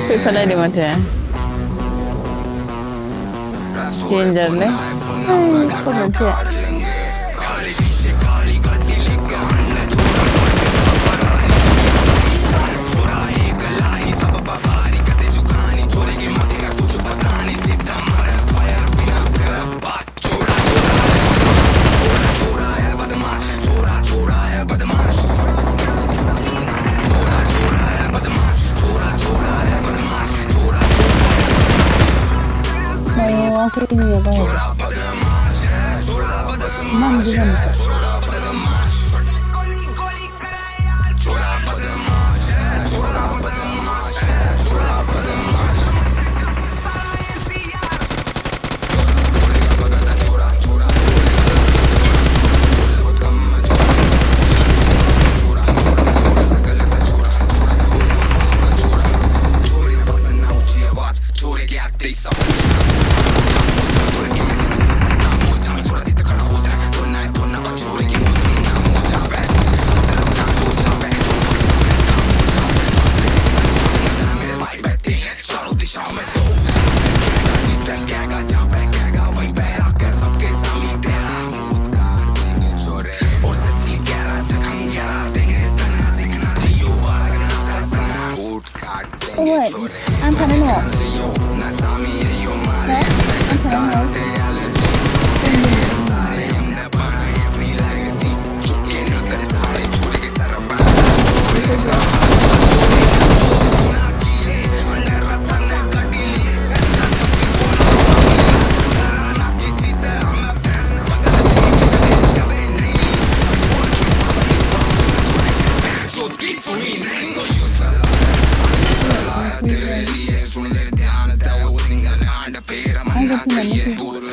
फिर खड़ा नहीं मटे चेंजर ले कौन से मैं आखिर नहीं है भाई मन जीवन Ôi, anh thấy nó nổ. Đấy, anh thấy nó nổ. Ay,